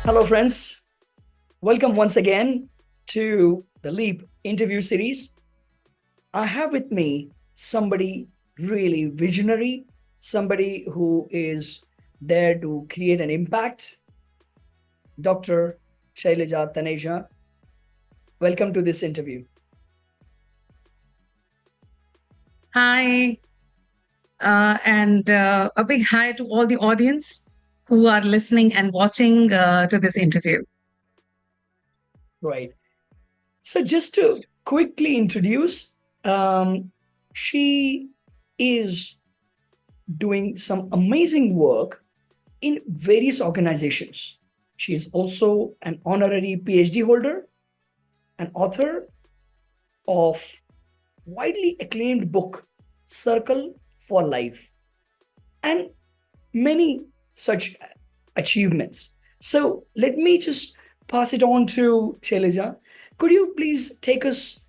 Hello, friends. Welcome once again to the Leap interview series. I have with me somebody really visionary, somebody who is there to create an impact, Dr. Shailza Taneja. Welcome to this interview. Hi, and a big hi to all the audience who are listening and watching to this interview. Right. So, just to quickly introduce, um, she is doing some amazing work in various organizations. She is also an honorary PhD holder, an author of widely acclaimed book Circle for Life, and many such achievements. So let me just pass it on to Shailaja. Could you please take us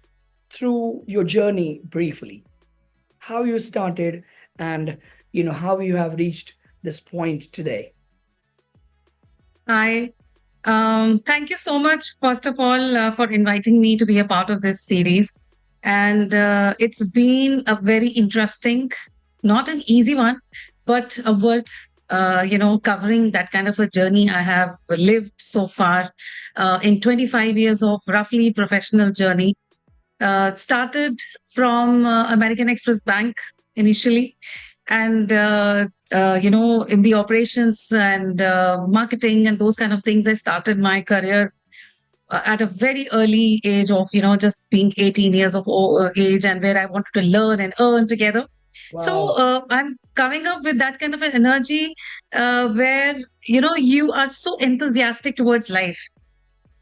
through your journey briefly? How you started and how you have reached this point today. Hi, thank you so much, first of all, for inviting me to be a part of this series. And it's been a very interesting, not an easy one, but a worth, covering that kind of a journey I have lived so far in 25 years of roughly professional journey. Started from American Express Bank initially, and in the operations and marketing and those kind of things, I started my career at a very early age of just being 18 years of age, and where I wanted to learn and earn together. So Wow. I'm coming up with that kind of an energy where you are so enthusiastic towards life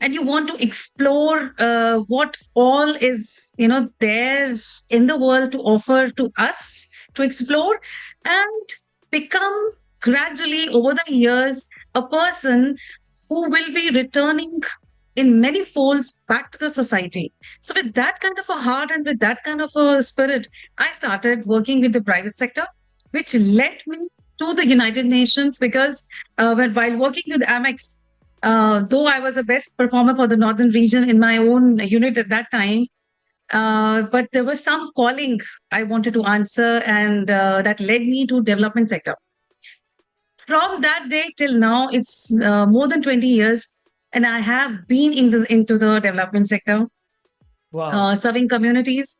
and you want to explore what all is there in the world to offer to us to explore and become gradually over the years a person who will be returning in many folds back to the society. So with that kind of a heart and with that kind of a spirit, I started working with the private sector, which led me to the United Nations because while working with Amex, though I was the best performer for the northern region in my own unit at that time, but there was some calling I wanted to answer, and that led me to development sector. From that day till now, it's more than 20 years, and I have been into the development sector, Wow. serving communities,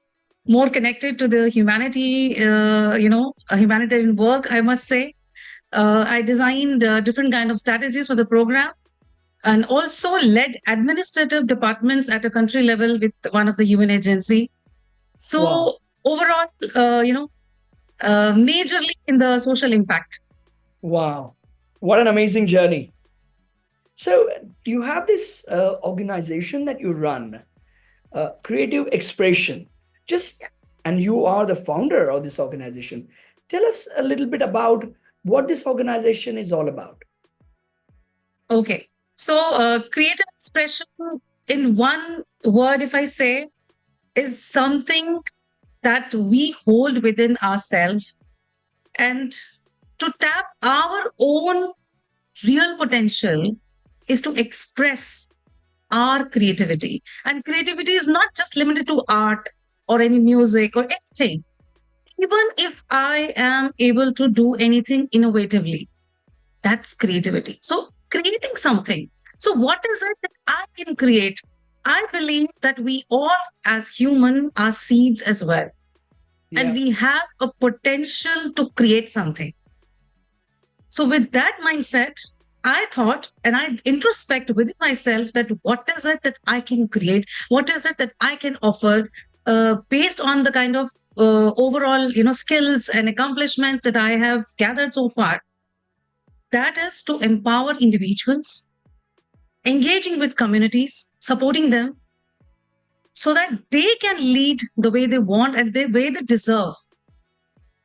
more connected to the humanitarian work. I must say, I designed different kind of strategies for the program and also led administrative departments at a country level with one of the UN agency. Wow. So overall, majorly in the social impact. Wow. What an amazing journey. So, do you have this organization that you run, Creative Expression? Just and you are the founder of this organization. Tell us a little bit about what this organization is all about. Okay, so creative expression in one word, if I say, is something that we hold within ourselves and to tap our own real potential is to express our creativity. And creativity is not just limited to art or any music or anything. Even if I am able to do anything innovatively, that's creativity. So, creating something. So, what is it that I can create? I believe that we all, as human, are seeds as well. And Yeah. we have a potential to create something. So, with that mindset, I thought and I introspect within myself that what is it that I can create? What is it that I can offer based on the kind of overall, skills and accomplishments that I have gathered so far? That is to empower individuals, engaging with communities, supporting them so that they can lead the way they want and the way they deserve.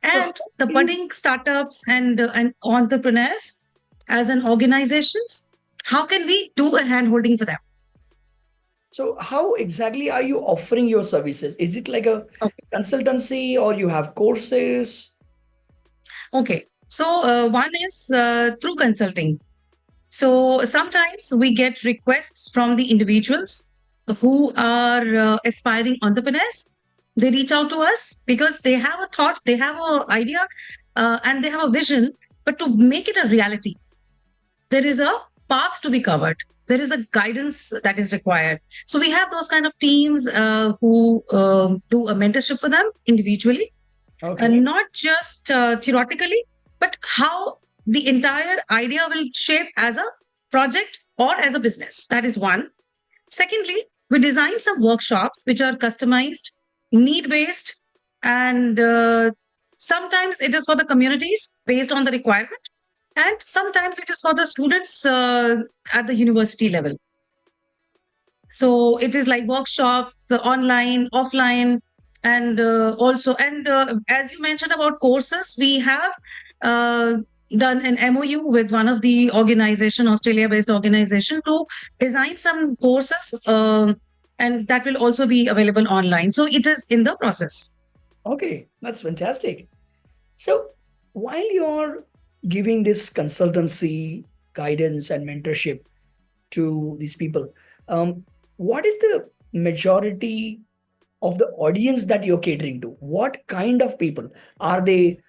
So, how And the do you budding startups and entrepreneurs as an organizations, how can we do a hand holding for them? so how exactly are you offering your services? Is it like a Okay. consultancy or you have courses? Okay. So one is through consulting. So sometimes we get requests from the individuals who are aspiring entrepreneurs. They reach out to us because they have a thought, they have an idea, and they have a vision. But to make it a reality, there is a path to be covered. There is a guidance that is required. So we have those kind of teams who do a mentorship for them individually, Okay. and not just theoretically, but how the entire idea will shape as a project or as a business. That is one. Secondly, we design some workshops which are customized, need based, and sometimes it is for the communities based on the requirement, and sometimes it is for the students at the university level. So it is like workshops, the online, offline, and also, and as you mentioned about courses, we have uh, done an MOU with one of the organization, Australia-based organization, to design some courses, and that will also be available online. So it is in the process. Okay, that's fantastic. So, while you're giving this consultancy, guidance, and mentorship to these people, what is the majority of the audience that you're catering to? What kind of people? Are they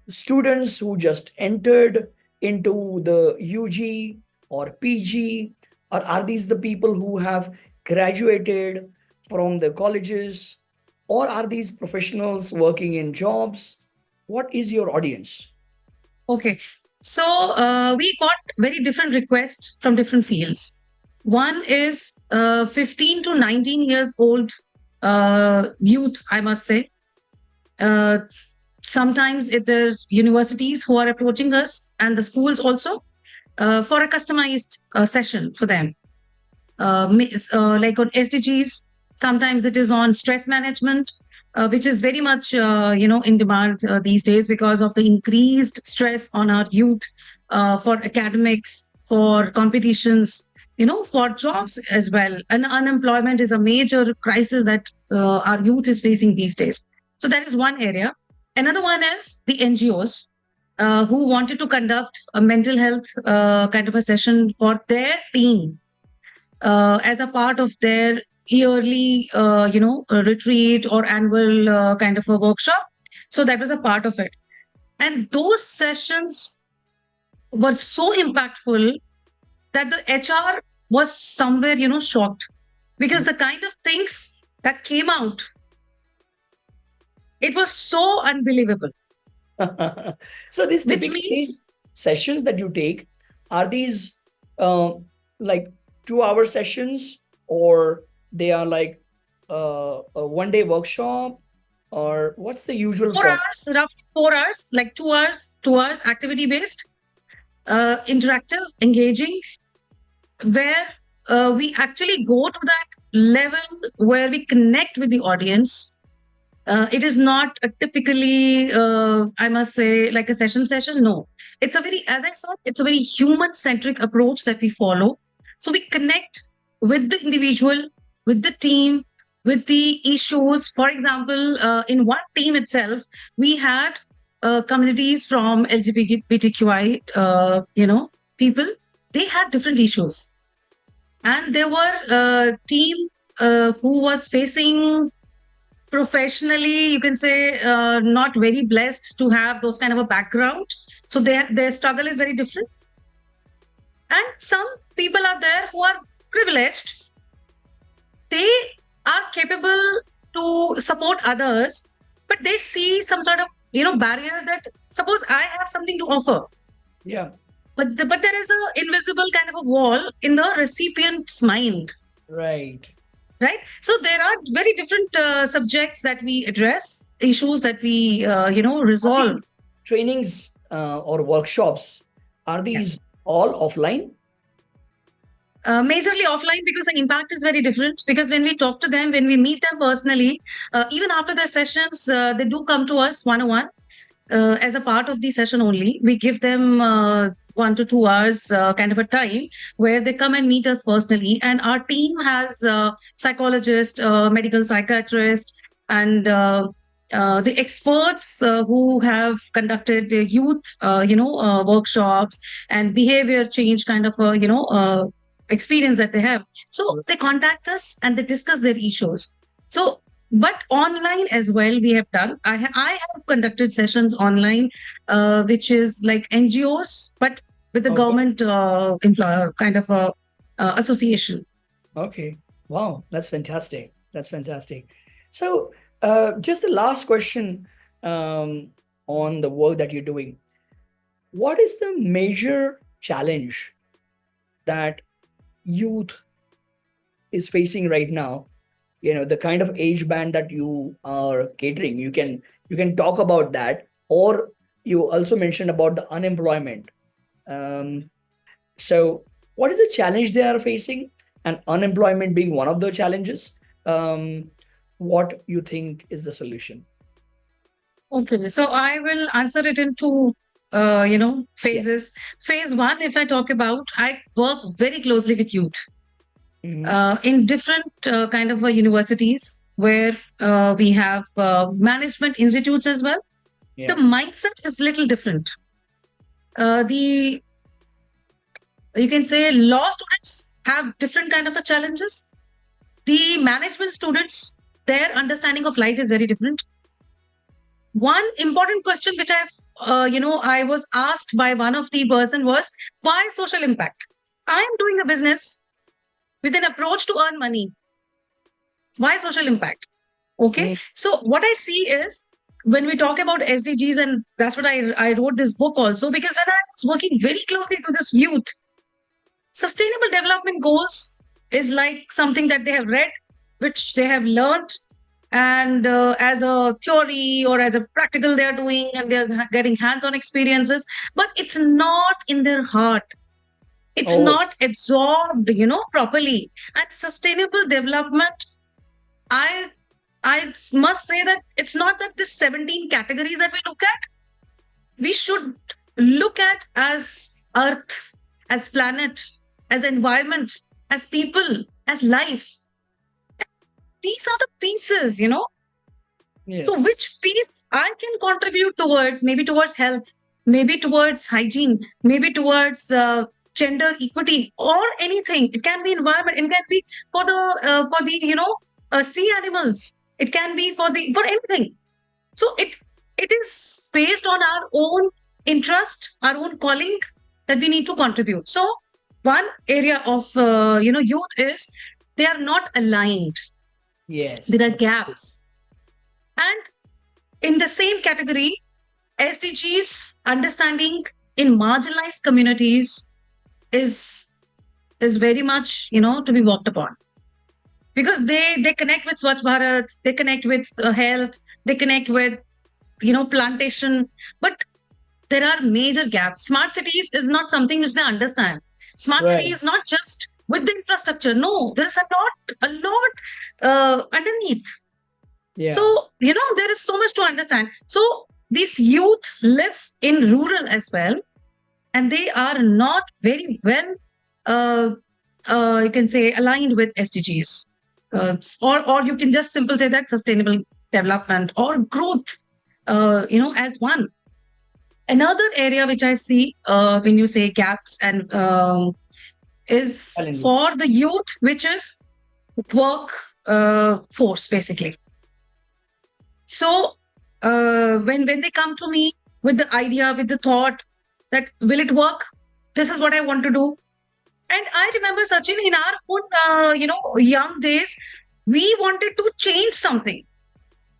students who just entered into the UG or PG? Or are these the people who have graduated from the colleges? Or are these professionals working in jobs? What is your audience? Okay. So we got very different requests from different fields. One is 15 to 19 years old youth, I must say. Uh, Sometimes there's universities who are approaching us and the schools also for a customized session for them, like on SDGs. Sometimes it is on stress management, which is very much in demand these days because of the increased stress on our youth, for academics, for competitions, for jobs as well. And unemployment is a major crisis that our youth is facing these days. So that is one area. Another one is the NGOs. Who wanted to conduct a mental health kind of a session for their team as a part of their yearly, retreat or annual kind of a workshop. So that was a part of it. And those sessions were so impactful that the HR was somewhere, shocked because the kind of things that came out, it was so unbelievable, So these which typically means sessions that you take, are these like 2 hour sessions, or they are like a 1 day workshop, or what's the usual four form? hours, roughly 4 hours, like 2 hours, 2 hours activity based, interactive, engaging, where we actually go to that level where we connect with the audience. It is not a typically, I must say, like a session. No, it's a very, as I said, it's a very human centric approach that we follow. So we connect with the individual, with the team, with the issues. For example, in one team itself, we had communities from LGBTQI, people. They had different issues, and there were a team who was facing professionally, you can say, not very blessed to have those kind of a background. So their struggle is very different. And some people are there who are privileged. They are capable to support others, but they see some sort of barrier that suppose I have something to offer, Yeah, but there is a invisible kind of a wall in the recipient's mind, right. right? So there are very different subjects that we address, issues that we Are resolve. these trainings or workshops, are Yeah. these all offline? Majorly offline because the impact is very different. Because when we talk to them, when we meet them personally, even after their sessions, they do come to us one on one as a part of the session only. We give them 1 to 2 hours kind of a time where they come and meet us personally. And our team has psychologists, medical psychiatrists, and the experts who have conducted youth, workshops and behavior change kind of experience that they have. So they contact us and they discuss their issues. So, but online as well, we have done. I have conducted sessions online, which is like NGOs, but with the Okay. government employer kind of a association. Okay. Wow, that's fantastic. That's fantastic. So, just the last question um, on the work that you're doing. What is the major challenge that youth is facing right now? The kind of age band that you are catering. You can talk about that, or you also mentioned about the unemployment. Um, So, what is the challenge they are facing? And unemployment being one of the challenges. What you think is the solution? Okay, so I will answer it in two, Yes. phases. Phase one, if I talk about, I work very closely with youth Hmm. in different kind of universities where we have management institutes as well. The Yeah. mindset is little different. The You can say law students have different kind of a challenges. The management students, their understanding of life is very different. One important question which I was asked by one of the person was, why social impact? I am doing a business with an approach to earn money. Why social impact? Okay. Mm. So what I see is, when we talk about SDGs, and that's what I wrote this book also, because when I was working very closely to this youth, sustainable development goals is like something that they have read, which they have learned, and as a theory or as a practical they are doing, and they're getting hands-on experiences, but it's not in their heart. It's Oh, not absorbed, properly. And sustainable development, I I must say that it's not that this 17 categories that we look at, we should look at as earth, as planet, as environment, as people, as life. These are the pieces. So yes. which piece I can contribute towards, maybe towards health, maybe towards hygiene, maybe towards gender equity or anything. It can be environment. It can be for the sea animals. It can be for anything. So it is based on our own interest, our own calling, that we need to contribute. So one area of youth is, they are not aligned. Yes. There are That's gaps. And in the same category, SDGs understanding in marginalized communities is is very much to be worked upon, because they connect with Swachh Bharat, they connect with health, they connect with plantation, but there are major gaps. Smart cities is not something which they understand. Smart city right. is not just with the infrastructure. No, there is a lot underneath. Yeah. So, there is so much to understand. So, this youth lives in rural as well, and they are not very well, uh, you can say, aligned with SDGs. Or you can just simple say that sustainable development or growth, as one. Another area which I see when you say gaps and is Challenges. for the youth, which is work force, basically. So when they come to me with the idea, with the thought that will it work? This is what I want to do. And I remember, Sachin, in our own young days, we wanted to change something.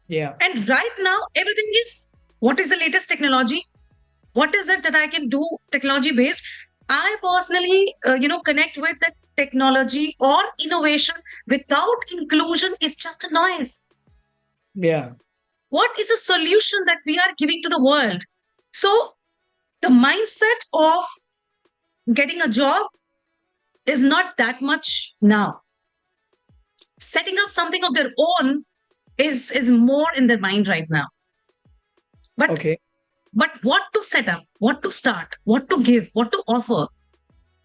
Yeah. And right now, everything is, what is the latest technology? What is it that I can do technology based? I personally, connect with that technology or innovation without inclusion is just a noise. Yeah. What is the solution that we are giving to the world? So the mindset of getting a job is not that much now. Setting up something of their own is more in their mind right now. But Okay. but what to set up, what to start, what to give, what to offer,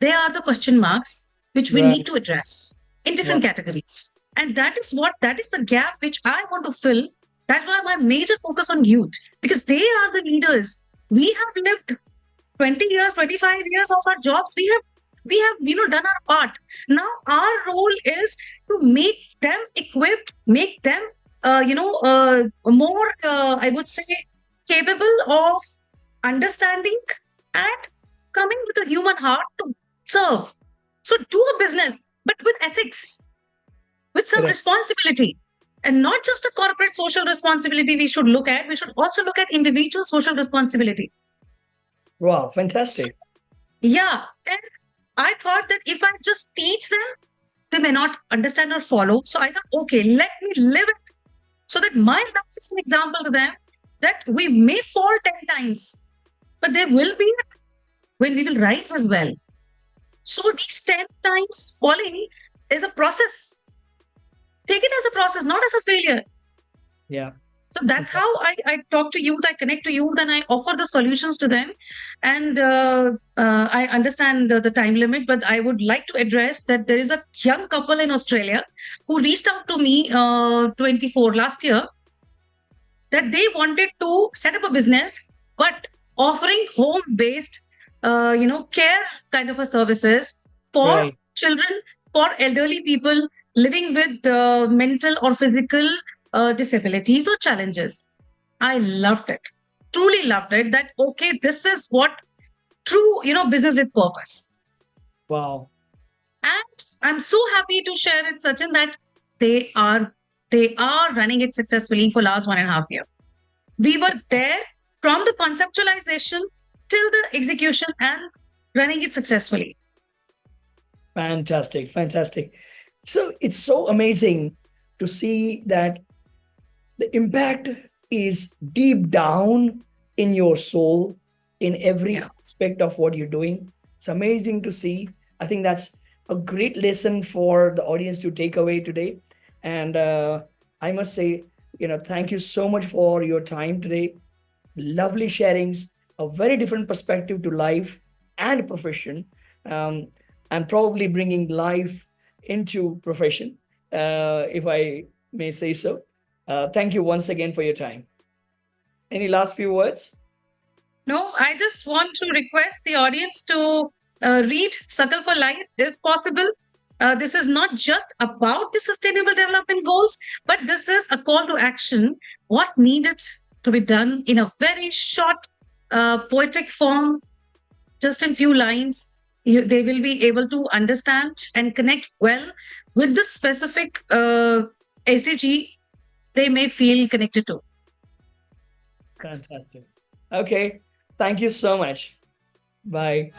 they are the question marks which we need Right. to address in Right. different categories. And that is the gap which I want to fill, That's why my major focus on youth, because they are the leaders. We have lived 20 years, 25 years of our jobs. We have done our part. Now our role is to make them equipped, make them more, I would say, capable of understanding and coming with a human heart to serve. So do a business, but with ethics, with some Correct. responsibility, and not just a corporate social responsibility. We should also look at individual social responsibility. Wow, So, fantastic. yeah, and I thought that if I just teach them, they may not understand or follow. So I thought, okay, let me live it so that my life is an example to them, that we may fall 10 times, but there will be when we will rise as well. So these 10 times falling is a process. Take it as a process, not as a failure. Yeah, So that's how fantastic. I talk to youth, I connect to youth, and I offer the solutions to them. And I understand the time limit, but I would like to address that there is a young couple in Australia who reached out to me 24 last year, that they wanted to set up a business, but offering home-based, care kind of a services for Right. children, for elderly people living with mental or physical disabilities or challenges. I loved it, truly loved it. That okay, this is what true, business with purpose. Wow. And I'm so happy to share it, Sachin, that they are they are running it successfully for last 1.5 years. We were there from the conceptualization till the execution and running it successfully. Fantastic. Fantastic. So it's so amazing to see that the impact is deep down in your soul, in Yeah. every aspect of what you're doing. It's amazing to see. I think that's a great lesson for the audience to take away today. And I must say, thank you so much for your time today. Lovely sharings, a very different perspective to life and profession, um, and probably bringing life into profession, if I may say so. Thank you once again for your time. Any last few words? No, I just want to request the audience to read Circle for Life if possible. This is not just about the sustainable development goals, but this is a call to action. What needed to be done in a very short, poetic form, just in few lines. They will be able to understand and connect well with the specific SDG they may feel connected to. Fantastic. Okay. Thank you so much. Bye.